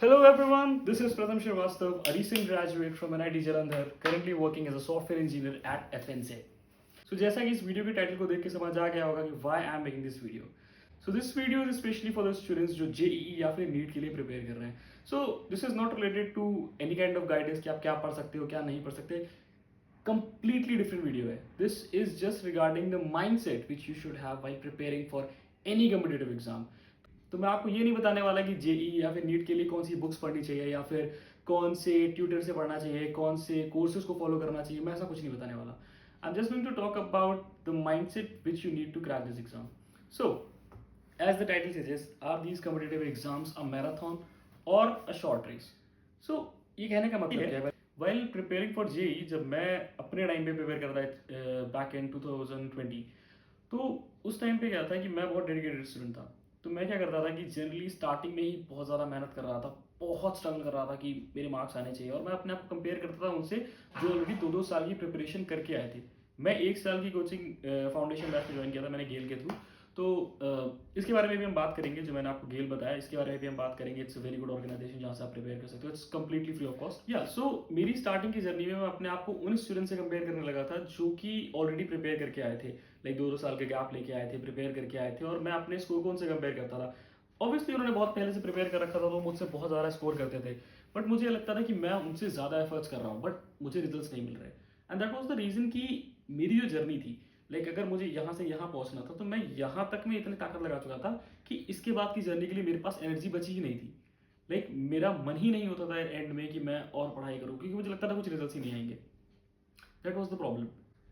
Hello everyone, this is Pratham Srivastav, a recent graduate from NIT Jalandhar, currently working as a software engineer at FNZ. So जैसा कि इस video के title को देख के समझ आ गया होगा कि why I am making this video. So this video is especially for the students जो JEE या फिर NEET के लिए prepare कर रहे हैं. So this is not related to any kind of guidance कि आप क्या पढ़ सकते हो क्या नहीं पढ़ सकते. Completely different video है. This is just regarding the mindset which you should have while preparing for any competitive exam. तो मैं आपको ये नहीं बताने वाला कि जेई या फिर नीट के लिए कौन सी बुक्स पढ़नी चाहिए या फिर कौन से ट्यूटर से पढ़ना चाहिए, कौन से कोर्सेज को फॉलो करना चाहिए, मैं ऐसा कुछ नहीं बताने वाला. I am just going to talk about the mindset which you need to crack this exam. So as the title suggest, are these competitive exams a marathon or a short race? सो ये कहने का मतलब क्या है? While preparing for JEE, जब मैं अपने time पे प्रिपेयर कर रहा था बैक इन 2020, तो उस टाइम पे क्या था कि मैं बहुत डेडिकेटेड स्टूडेंट था. तो मैं क्या करता था कि जनरली स्टार्टिंग में ही बहुत ज़्यादा मेहनत कर रहा था, बहुत स्ट्रगल कर रहा था कि मेरे मार्क्स आने चाहिए, और मैं अपने आप को कंपेयर करता था उनसे जो ऑलरेडी 2-2 साल की प्रिपरेशन करके आए थे. मैं 1 साल की कोचिंग फाउंडेशन बैच में ज्वाइन किया था मैंने गेल के थ्रू. तो इसके बारे में भी हम बात करेंगे, जो मैंने आपको गेल बताया इसके बारे में भी हम बात करेंगे. It's a very good organisation जहाँ से आप प्रिपेयर कर सकते हो. It's completely free of cost. या सो मेरी स्टार्टिंग की जर्नी में मैं अपने आप को उन स्टूडेंट से कंपेयर करने लगा था जो कि ऑलरेडी प्रिपेयर करके आए थे, लाइक 2-2 साल के गैप लेके आए थे, प्रिपेयर करके आए थे, और मैं अपने स्कोर को उनसे कंपेयर करता था. ऑब्वियसली उन्होंने बहुत पहले से प्रिपेयर कर रखा था तो मुझसे बहुत ज़्यादा स्कोर करते थे, बट मुझे लगता था कि मैं उनसे ज़्यादा एफर्ट्स कर रहा हूँ बट मुझे रिजल्ट्स नहीं मिल रहे. And that was the reason कि मेरी जो जर्नी थी, लाइक अगर मुझे यहाँ से यहाँ पहुँचना था तो मैं यहाँ तक में इतनी ताकत लगा चुका था कि इसके बाद की जर्नी के लिए मेरे पास एनर्जी बची ही नहीं थी. लाइक मेरा मन ही नहीं होता था एंड में कि मैं और पढ़ाई करूँ, क्योंकि मुझे लगता था कुछ रिजल्ट्स ही नहीं आएंगे. That was the problem.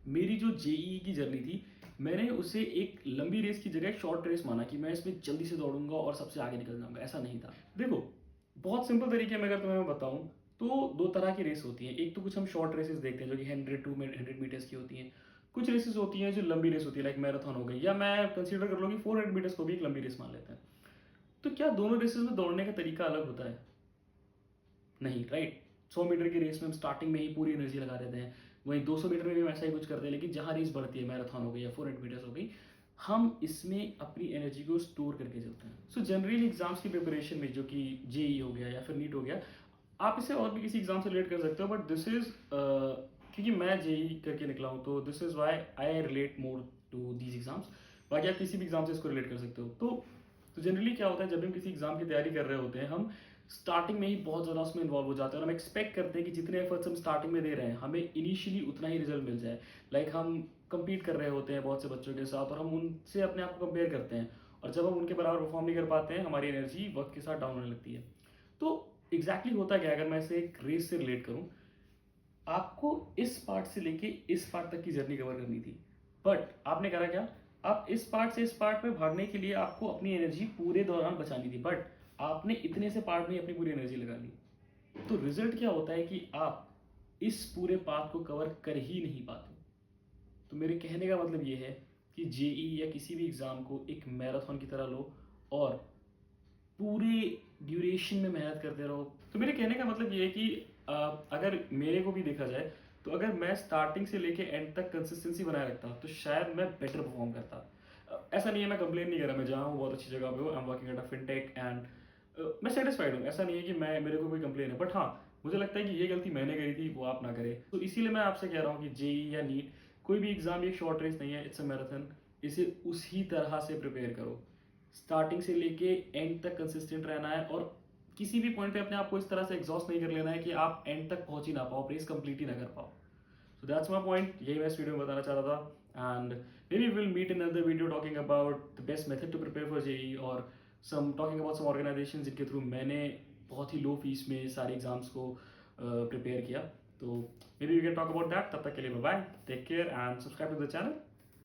मेरी जो जेई की जर्नी थी, मैंने उसे एक लंबी रेस की जगह एक शॉर्ट रेस माना कि मैं इसमें जल्दी से दौड़ूंगा और सबसे आगे निकल जाऊंगा. ऐसा नहीं था. देखो, बहुत सिंपल तरीके में अगर तुम्हें मैं बताऊं तो 2 तरह की रेस होती हैं. एक तो कुछ हम शॉर्ट रेसेस देखते हैं जो कि 100 मीटर्स की होती हैं. कुछ रेसेस होती हैं जो लंबी रेस होती है, लाइक मैराथन हो गई, या मैं कंसीडर कर लो कि 400 मीटर्स को भी एक लंबी रेस मान लेते हैं. तो क्या दोनों रेसेस में दौड़ने का तरीका अलग होता है? नहीं, राइट. 100 मीटर की रेस में हम स्टार्टिंग में ही पूरी एनर्जी लगा देते हैं. वहीं 200 मीटर में भी हम ऐसा ही कुछ करते हैं, लेकिन जहाँ रेस बढ़ती है, मैराथन हो गई या 400 मीटर्स हो गई, हम इसमें अपनी एनर्जी को स्टोर करके चलते हैं. सो जनरली एग्जाम्स की प्रिपरेशन में, जो कि जेई हो गया या फिर नीट हो गया, आप इसे और भी किसी एग्जाम से रिलेट कर सकते हो, बट दिस इज क्योंकि मैं जेई करके निकला हूँ तो this is why I relate more to these exams. बाकी आप किसी भी एग्जाम से इसको रिलेट कर सकते हो. तो जनरली क्या होता है, जब भी हम किसी एग्जाम की तैयारी कर रहे होते हैं, हम स्टार्टिंग में ही बहुत ज़्यादा उसमें इन्वॉल्व हो जाते हैं और हम एक्सपेक्ट करते हैं कि जितने एफर्ट्स हम स्टार्टिंग में दे रहे हैं हमें इनिशियली उतना ही रिजल्ट मिल जाए. लाइक हम compete कर रहे होते हैं बहुत से बच्चों के साथ और हम उनसे अपने आप को कंपेयर करते हैं, और जब हम उनके बराबर परफॉर्म नहीं कर पाते हैं, हमारी एनर्जी वक्त के साथ डाउन होने लगती है. तो एग्जैक्टली होता क्या है, अगर मैं इसे एक रेस से रिलेट करूँ, आपको इस पार्ट से लेके इस पार्ट तक की जर्नी कवर करनी थी, बट आपने करा क्या, आप इस पार्ट से इस पार्ट में भागने के लिए आपको अपनी एनर्जी पूरे दौरान बचानी थी, बट आपने इतने से पार्ट में अपनी पूरी एनर्जी लगा ली. तो रिजल्ट क्या होता है कि आप इस पूरे पाथ को कवर कर ही नहीं पाते. तो मेरे कहने का मतलब ये है कि जेई या किसी भी एग्ज़ाम को एक मैराथन की तरह लो और पूरे ड्यूरेशन में मेहनत करते रहो. तो मेरे कहने का मतलब ये है कि अगर मेरे को भी देखा जाए तो अगर मैं स्टार्टिंग से लेके एंड तक कंसिस्टेंसी बनाए रखता तो शायद मैं बेटर परफॉर्म करता. ऐसा नहीं है, मैं कंप्लेन नहीं कर रहा, मैं जहाँ हूँ बहुत अच्छी जगह पे हूँ, I am working at a fintech and मैं सेटिस्फाइड हूँ. ऐसा नहीं है कि मैं मेरे को कोई कंप्लेन है, बट हाँ, मुझे लगता है कि ये गलती मैंने करी थी वो आप ना करें. तो इसीलिए मैं आपसे कह रहा हूँ कि जेई या नीट कोई भी एग्जाम एक शॉर्ट रेस नहीं है, इट्स अ मैराथन. इसे उसी तरह से प्रिपेयर करो, स्टार्टिंग से लेके एंड तक कंसिस्टेंट रहना है, और किसी भी पॉइंट पे अपने आप को इस तरह से एग्जॉस्ट नहीं कर लेना है कि आप एंड तक पहुंच ही ना पाओ, रेस कंप्लीट ही ना कर पाओ. So that's my point. यही मैं इस वीडियो में बताना चाह रहा था, and maybe will meet in other video talking about the best method to prepare for JEE, और some talking about some organisation जिनके थ्रू मैंने बहुत ही लो फीस में सारे एग्जाम्स को प्रिपेयर किया. तो maybe we can talk about that. तब तक के लिए bye, take care and subscribe to the channel.